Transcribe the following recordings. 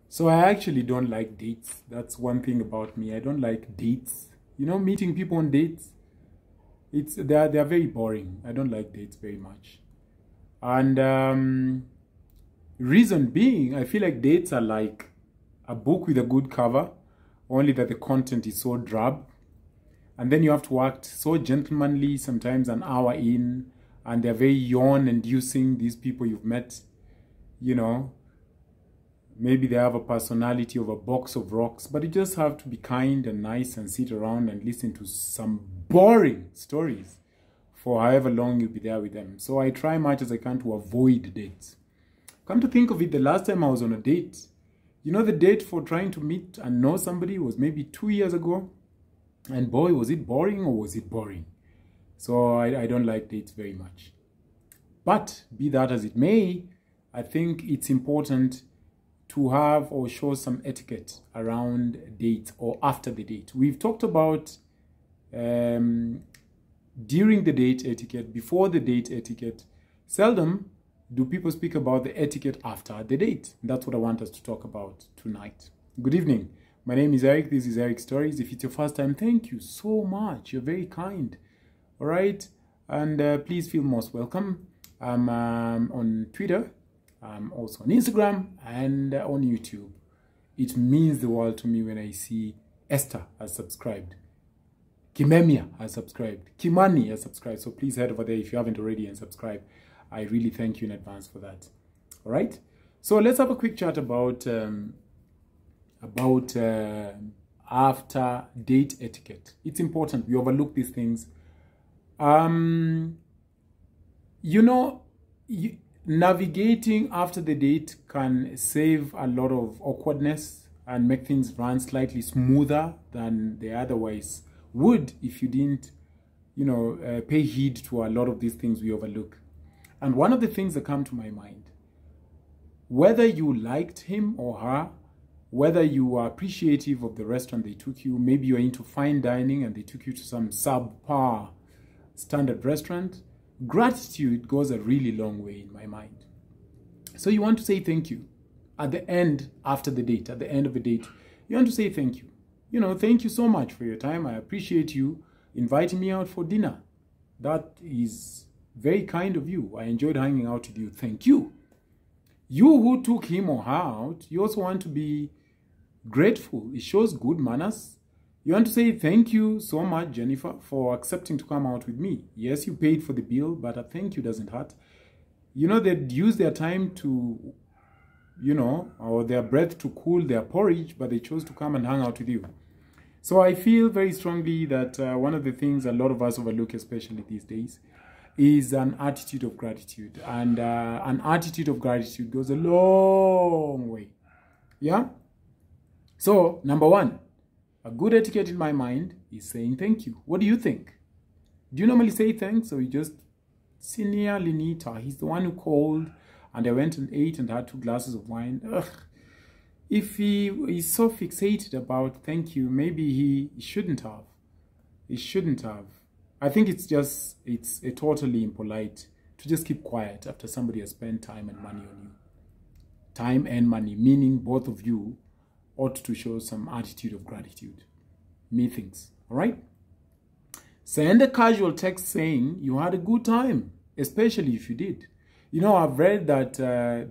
So I actually don't like dates. That's one thing about me. I don't like dates. You know, meeting people on dates. They're very boring. I don't like dates very much. And reason being, I feel like dates are like a book with a good cover, only that the content is so drab. And then you have to act so gentlemanly, sometimes an hour in, and they're very yawn-inducing, these people you've met, you know. Maybe they have a personality of a box of rocks, but you just have to be kind and nice and sit around and listen to some boring stories for however long you'll be there with them. So I try much as I can to avoid dates. Come to think of it, the last time I was on a date, you know, the date for trying to meet and know somebody was maybe 2 years ago. And boy, was it boring or was it boring? So I don't like dates very much. But be that as it may, I think it's important to have or show some etiquette around dates or after the date. We've talked about during the date etiquette, before the date etiquette. Seldom do people speak about the etiquette after the date. That's what I want us to talk about tonight. Good evening. My name is Eric. This is Eric Stories. If it's your first time, thank you so much. You're very kind. All right. And please feel most welcome. I'm on Twitter. I'm also on Instagram and on YouTube. It means the world to me when I see Esther has subscribed. Kimemia has subscribed. Kimani has subscribed. So please head over there if you haven't already and subscribe. I really thank you in advance for that. All right. So let's have a quick chat about after date etiquette. It's important. We overlook these things. You know, navigating after the date can save a lot of awkwardness and make things run slightly smoother than they otherwise would if you didn't, you know, pay heed to a lot of these things we overlook. And one of the things that come to my mind, whether you liked him or her, whether you are appreciative of the restaurant they took you, maybe you're into fine dining and they took you to some subpar standard restaurant, gratitude goes a really long way in my mind. So you want to say thank you at the end, after the date, at the end of the date. You want to say thank you. You know, thank you so much for your time. I appreciate you inviting me out for dinner. That is very kind of you. I enjoyed hanging out with you. Thank you. You who took him or her out, you also want to be grateful. It shows good manners. You want to say thank you so much, Jennifer, for accepting to come out with me. Yes, you paid for the bill, but a thank you doesn't hurt. You know, they'd use their time to, you know, or their breath to cool their porridge, but they chose to come and hang out with you. So I feel very strongly that one of the things a lot of us overlook, especially these days, is an attitude of gratitude. And an attitude of gratitude goes a long way. Yeah? So, number one, a good etiquette in my mind is saying thank you. What do you think? Do you normally say thanks, or you just, Senior Linita, he's the one who called and I went and ate and had 2 glasses of wine. Ugh. If he is so fixated about thank you, maybe he shouldn't have. He shouldn't have. I think it's totally impolite to just keep quiet after somebody has spent time and money on you. Time and money, meaning both of you ought to show some attitude of gratitude. Methinks. All right? Send a casual text saying you had a good time, especially if you did. You know, I've read that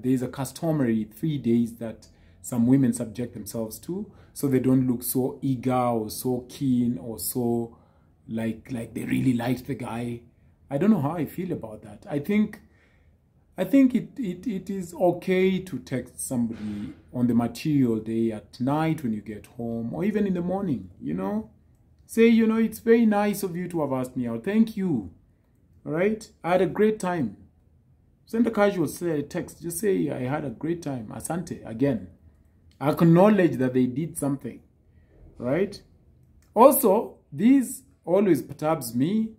there's a customary 3 days that some women subject themselves to, so they don't look so eager or so keen or so like they really liked the guy. I don't know how I feel about that. I think it is okay to text somebody on the material day at night when you get home, or even in the morning, you know. Say, you know, it's very nice of you to have asked me out. Thank you. All right? I had a great time. Send a casual text. Just say, I had a great time. Asante, again. Acknowledge that they did something. Right? Also, this always perturbs me.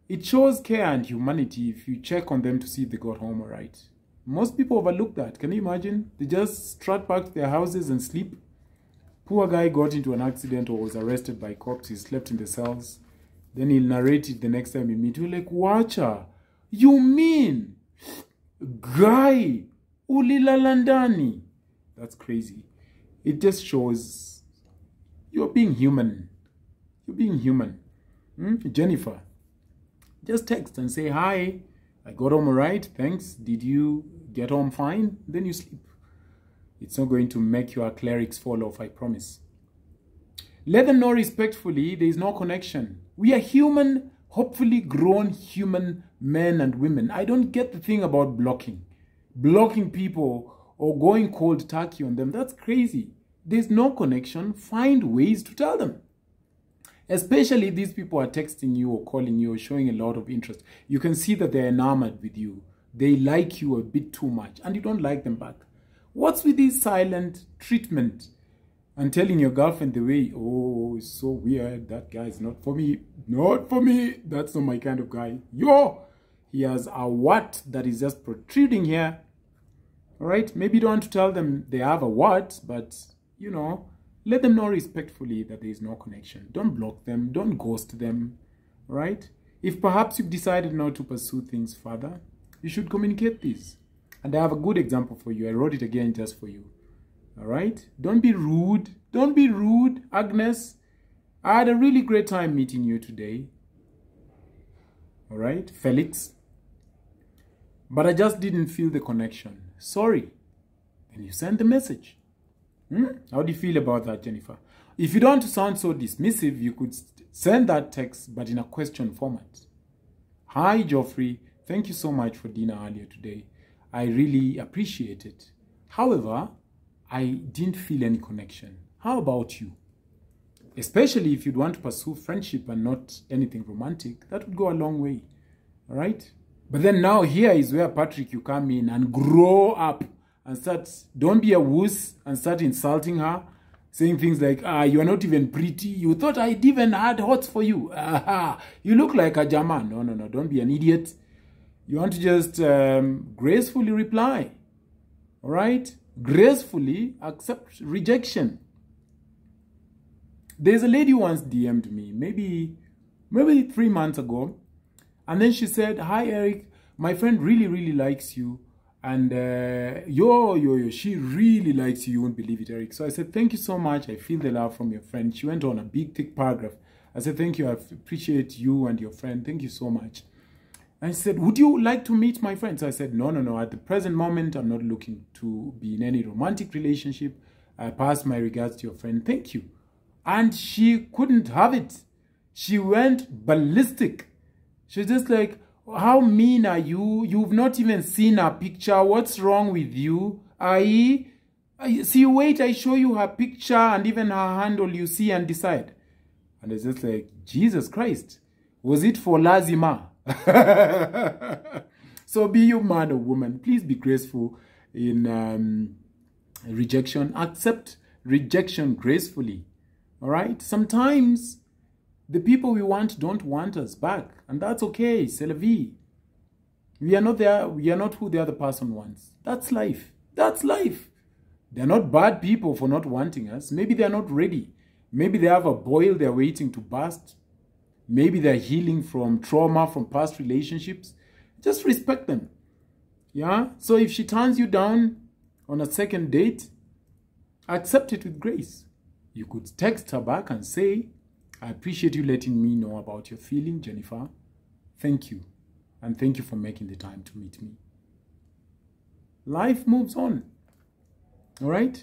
It shows care and humanity if you check on them to see if they got home all right. Most people overlook that. Can you imagine? They just strut back to their houses and sleep. Poor guy got into an accident or was arrested by cops. He slept in the cells. Then he'll narrate it the next time you meet. You're like, Wacha, you mean guy ulila landani? That's crazy. It just shows you're being human. You're being human. Jennifer, just text and say, hi, I got home all right, thanks. Did you get home fine? Then you sleep. It's not going to make your clerics fall off, I promise. Let them know respectfully there is no connection. We are human, hopefully grown human men and women. I don't get the thing about blocking. Blocking people or going cold turkey on them, that's crazy. There's no connection. Find ways to tell them. Especially if these people are texting you or calling you or showing a lot of interest. You can see that they're enamored with you. They like you a bit too much and you don't like them back. What's with this silent treatment and telling your girlfriend the way, oh, it's so weird, that guy is not for me. Not for me. That's not my kind of guy. Yo, he has a what that is just protruding here. All right, maybe you don't want to tell them they have a what, but, you know, let them know respectfully that there is no connection. Don't block them. Don't ghost them. All right? If perhaps you've decided not to pursue things further, you should communicate this. And I have a good example for you. I wrote it again just for you. All right? Don't be rude. Don't be rude, Agnes. I had a really great time meeting you today. All right? Felix. But I just didn't feel the connection. Sorry. And you sent the message. How do you feel about that, Jennifer? If you don't want to sound so dismissive, you could send that text, but in a question format. Hi, Geoffrey. Thank you so much for dinner earlier today. I really appreciate it. However, I didn't feel any connection. How about you? Especially if you'd want to pursue friendship and not anything romantic, that would go a long way. All right? But then now here is where, Patrick, you come in and grow up. And start, don't be a wuss and start insulting her, saying things like, you are not even pretty. You thought I'd even had hots for you. You look like a German. No, don't be an idiot. You want to just gracefully reply. All right? Gracefully accept rejection. There's a lady who once DM'd me, maybe 3 months ago. And then she said, hi, Eric, my friend really likes you. And she really likes you. You won't believe it, Eric. So I said, thank you so much. I feel the love from your friend. She went on a big, thick paragraph. I said, thank you. I appreciate you and your friend. Thank you so much. And she said, would you like to meet my friend? So I said, no. At the present moment, I'm not looking to be in any romantic relationship. I pass my regards to your friend. Thank you. And she couldn't have it. She went ballistic. She was just like, how mean are you? You've not even seen her picture. What's wrong with you? See, wait, I show you her picture and even her handle, you see and decide. And it's just like, Jesus Christ. Was it for Lazima? So be you man or woman. Please be graceful in rejection. Accept rejection gracefully. All right? Sometimes the people we want don't want us back. And that's okay. C'est la vie. We are not there. We are not who the other person wants. That's life. That's life. They're not bad people for not wanting us. Maybe they're not ready. Maybe they have a boil they're waiting to burst. Maybe they're healing from trauma, from past relationships. Just respect them. Yeah? So if she turns you down on a second date, accept it with grace. You could text her back and say, I appreciate you letting me know about your feeling, Jennifer. Thank you. And thank you for making the time to meet me. Life moves on. All right?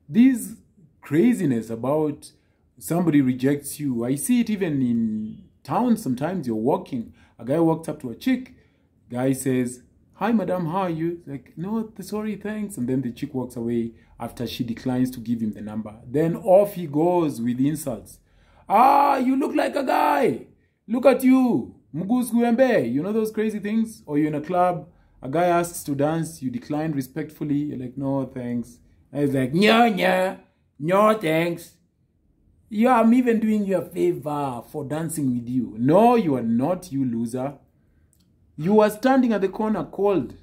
This craziness about somebody rejects you, I see it even in town. Sometimes you're walking. A guy walks up to a chick. Guy says, hi, madam, how are you? Like, no, sorry, thanks. And then the chick walks away after she declines to give him the number. Then off he goes with insults. You look like a guy. Look at you. Mugus Guembe. You know those crazy things? Or you're in a club, a guy asks to dance, you decline respectfully. You're like, no, thanks. And he's like, no, thanks. Yeah, I'm even doing you a favor for dancing with you. No, you are not, you loser. You are standing at the corner cold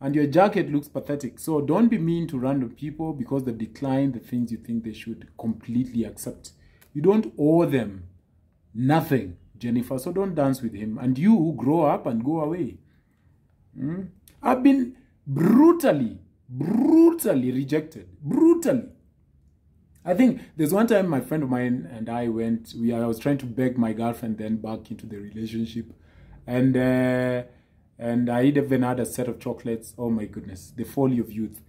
and your jacket looks pathetic. So don't be mean to random people because they decline the things you think they should completely accept. You don't owe them nothing, Jennifer, so don't dance with him. And you grow up and go away. I've been brutally rejected. Brutally. I think there's one time my friend of mine and I went, I was trying to beg my girlfriend then back into the relationship. And I even had a set of chocolates. Oh my goodness, the folly of youth.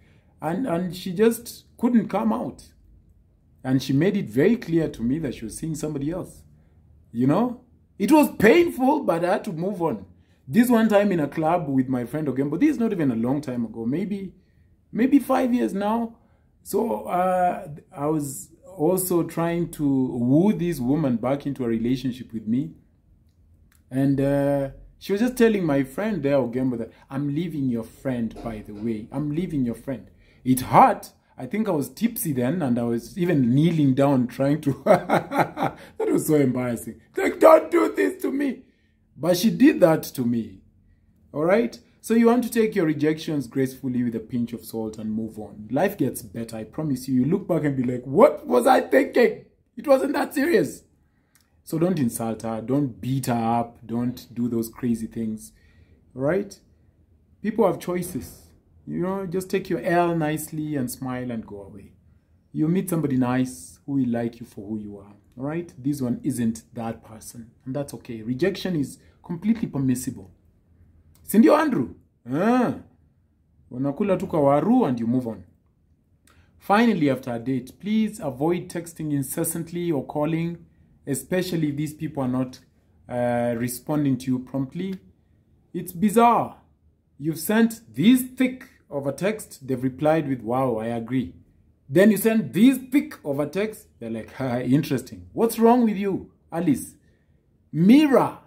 And she just couldn't come out. And she made it very clear to me that she was seeing somebody else. You know? It was painful, but I had to move on. This one time in a club with my friend again, but this is not even a long time ago, maybe 5 years now. So I was also trying to woo this woman back into a relationship with me. And she was just telling my friend there again, that I'm leaving your friend, by the way. I'm leaving your friend. It hurt. I think I was tipsy then, and I was even kneeling down trying to... That was so embarrassing. Like, don't do this to me. But she did that to me. All right? So you want to take your rejections gracefully with a pinch of salt and move on. Life gets better, I promise you. You look back and be like, what was I thinking? It wasn't that serious. So don't insult her. Don't beat her up. Don't do those crazy things. All right? People have choices. You know, just take your L nicely and smile and go away. You meet somebody nice who will like you for who you are. All right? This one isn't that person. And that's okay. Rejection is completely permissible. Sindio Andrew? Unakula tu kawaru and you move on. Finally, after a date, please avoid texting incessantly or calling, especially if these people are not responding to you promptly. It's bizarre. You've sent this thick of a text, they've replied with, wow, I agree. Then you send this thick of a text, they're like, interesting. What's wrong with you, Alice? Mirror,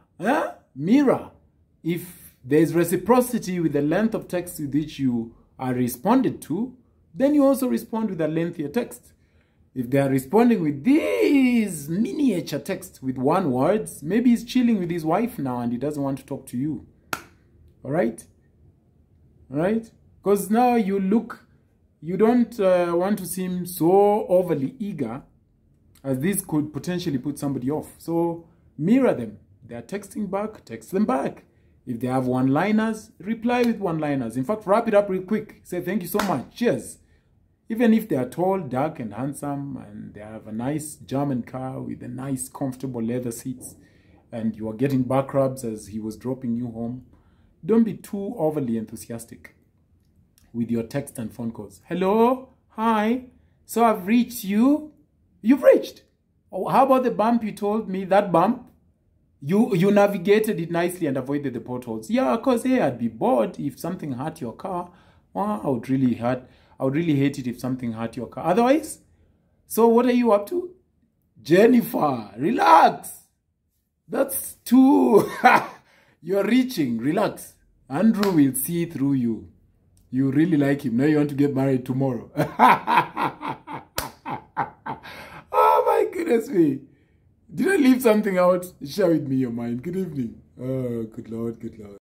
mirror. If there's reciprocity with the length of text with which you are responded to, then you also respond with a lengthier text. If they are responding with these miniature text with one words, maybe he's chilling with his wife now and he doesn't want to talk to you. All right? All right? Because now you don't want to seem so overly eager, as this could potentially put somebody off. So mirror them. They are texting back, text them back. If they have one-liners, reply with one-liners. In fact, wrap it up real quick. Say, thank you so much. Cheers. Even if they are tall, dark, and handsome, and they have a nice German car with a nice, comfortable leather seats, and you are getting back rubs as he was dropping you home, don't be too overly enthusiastic with your text and phone calls. Hello? Hi? So I've reached you? You've reached? Oh, how about the bump you told me? That bump? You navigated it nicely and avoided the potholes. Yeah, because hey, I'd be bored if something hurt your car. Well, I would really hate it if something hurt your car. Otherwise, so what are you up to? Jennifer, relax. That's too... You're reaching. Relax. Andrew will see through you. You really like him. Now you want to get married tomorrow. Oh my goodness me. Did I leave something out? Share with me your mind. Good evening. Oh, good Lord, good Lord.